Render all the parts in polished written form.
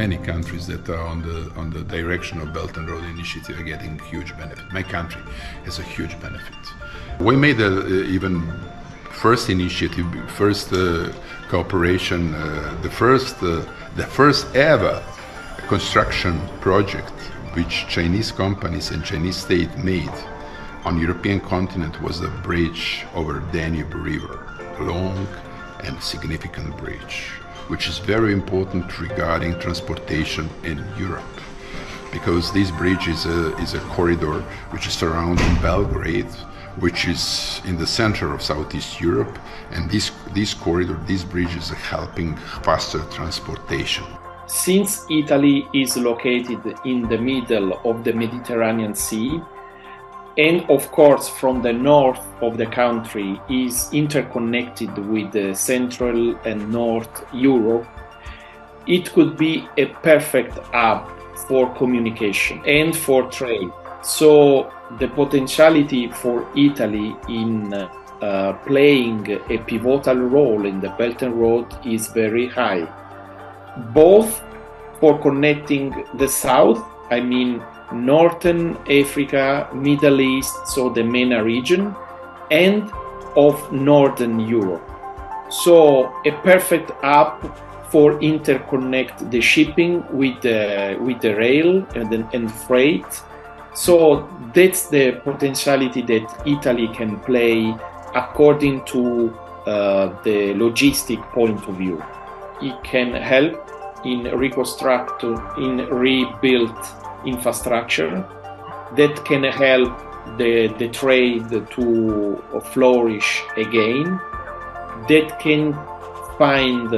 many countries that are on the direction of Belt and Road Initiative are getting huge benefit. My country has a huge benefit. We made even first initiative, first cooperation, the first ever construction project which Chinese companies and Chinese state made on European continent was the bridge over Danube River, long and significant bridge, which is very important regarding transportation in Europe, because this bridge is a corridor which is surrounding Belgrade, which is in the center of Southeast Europe, and this corridor, this bridge is helping faster transportation. Since Italy is located in the middle of the Mediterranean Sea, and of course from the north of the country is interconnected with the Central and North Europe, it could be a perfect hub for communication and for trade. So the potentiality for Italy in playing a pivotal role in the Belt and Road is very high, both for connecting the south, I mean Northern Africa, Middle East, so the MENA region, and of Northern Europe. So a perfect hub for interconnect the shipping with the rail and freight. So that's the potentiality that Italy can play according to the logistic point of view. It can help in rebuild infrastructure that can help the trade to flourish again, that can find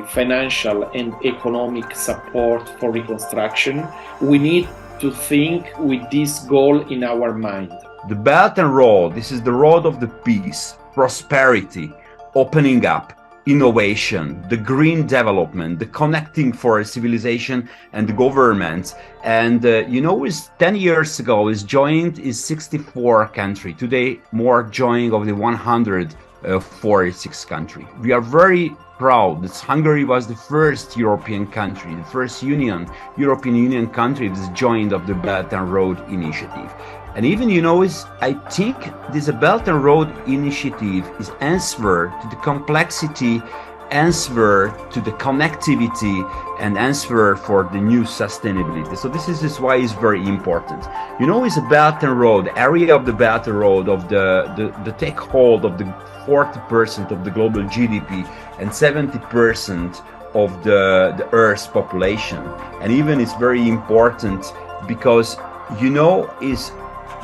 financial and economic support for reconstruction. We need to think with this goal in our mind. The Belt and Road, this is the road of the peace, prosperity, opening up, innovation, the green development, the connecting for civilization and the governments. And is 10 years ago is joined is 64 country. Today more joining of the 146 country. We are very proud that Hungary was the first European country, the first European Union country that joined of the Belt and Road Initiative. And even, I think this Belt and Road Initiative is answer to the complexity, answer to the connectivity, and answer for the new sustainability. So this is why it's very important. It's a Belt and Road, area of the Belt and Road of the take hold of the 40% of the global GDP and 70% of the Earth's population. And even it's very important because, is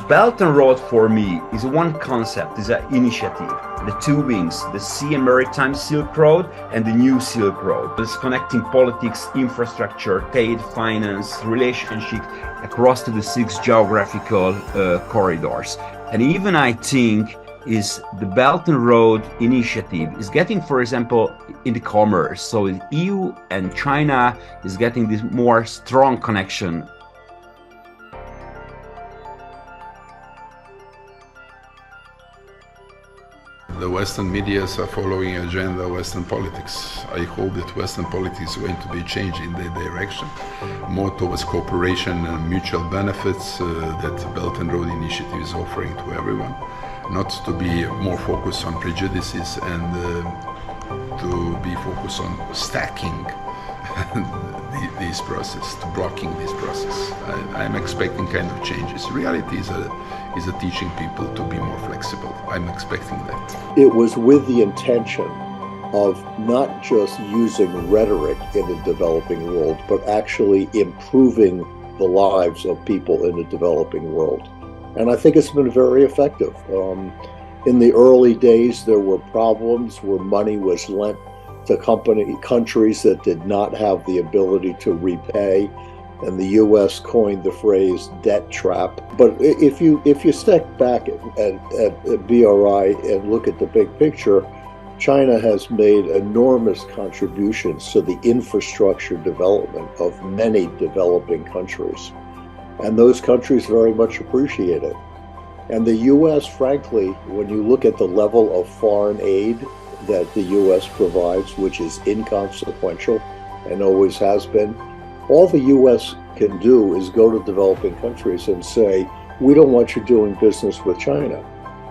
Belt and Road for me is one concept, is an initiative. The two wings, the Sea and Maritime Silk Road and the New Silk Road. It's connecting politics, infrastructure, trade, finance, relationships across to the 6 geographical corridors. And even I think is the Belt and Road Initiative is getting, for example, in the commerce. So the EU and China is getting this more strong connection. The Western media are following agenda Western politics. I hope that Western politics is going to be changing the direction more towards cooperation and mutual benefits that the Belt and Road Initiative is offering to everyone, not to be more focused on prejudices and to be focused on stacking this process, to blocking this process. I'm expecting kind of changes. Reality is teaching people to be more flexible. I'm expecting that. It was with the intention of not just using rhetoric in the developing world, but actually improving the lives of people in the developing world. And I think it's been very effective. In the early days, there were problems where money was lent to countries that did not have the ability to repay, and the U.S. coined the phrase debt trap. But if you step back at BRI and look at the big picture, China has made enormous contributions to the infrastructure development of many developing countries, and those countries very much appreciate it. And the U.S., frankly, when you look at the level of foreign aid that the U.S. provides, which is inconsequential, and always has been. All the U.S. can do is go to developing countries and say, we don't want you doing business with China.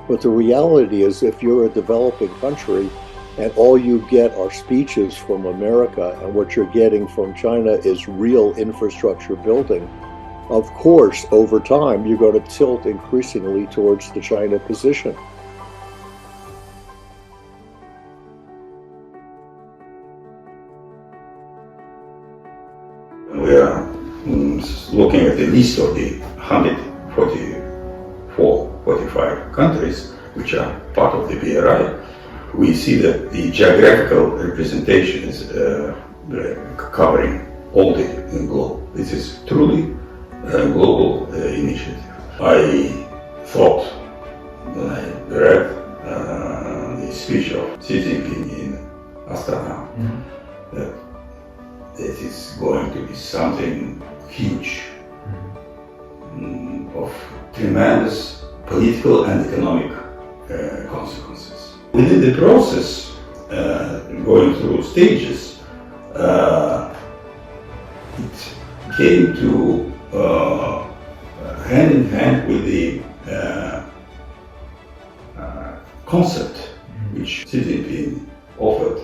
But the reality is, if you're a developing country and all you get are speeches from America and what you're getting from China is real infrastructure building, of course, over time, you're going to tilt increasingly towards the China position. We are looking at the list of the 145 countries which are part of the BRI. We see that the geographical representation is covering all the globe. This is truly a global initiative. I thought when I read the speech of Xi Jinping in Astana that it is going to be something huge, of tremendous political and economic consequences. Within the process, going through stages, it came to hand in hand with the concept which Xi Jinping offered,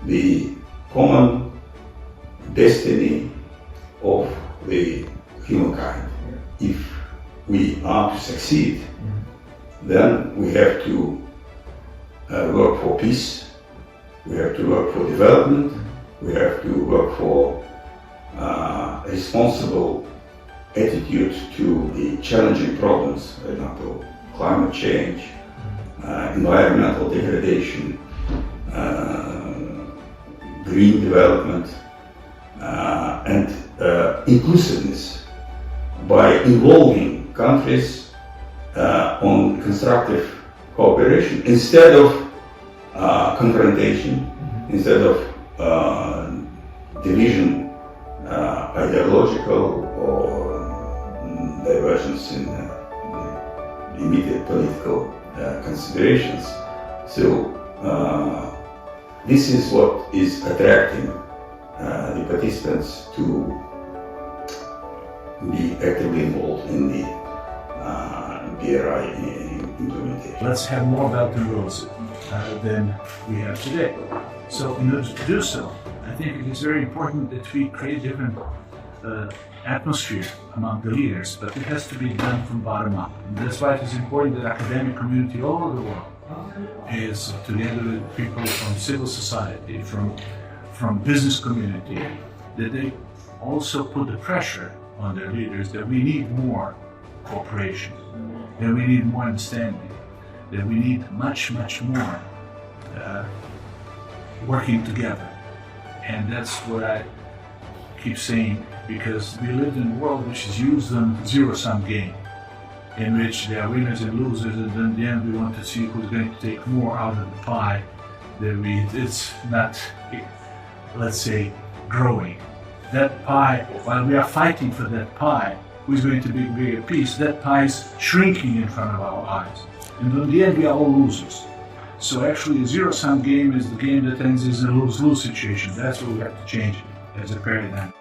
the common destiny of the humankind. If we are to succeed, then we have to work for peace, we have to work for development, we have to work for a responsible attitude to the challenging problems, for example, climate change, environmental degradation, green development, and inclusiveness by involving countries on constructive cooperation instead of confrontation, instead of division, ideological or divergence in immediate political considerations. So this is what is attracting the participants to be actively involved in the BRI implementation. Let's have more Belt and Roads than we have today. So in order to do so, I think it is very important that we create different atmosphere among the leaders, but it has to be done from bottom up. And that's why it is important that academic community all over the world is together with people from civil society, from business community, that they also put the pressure on their leaders that we need more cooperation, that we need more understanding, that we need much more working together. And that's what I keep saying, because we live in a world which is used on zero-sum game, in which there are winners and losers, and then in the end we want to see who's going to take more out of the pie. It's not, let's say, growing. That pie, while we are fighting for that pie, who's going to be a bigger piece, that pie is shrinking in front of our eyes. And in the end we are all losers. So actually a zero-sum game is the game that ends in a lose-lose situation. That's what we have to change as a paradigm.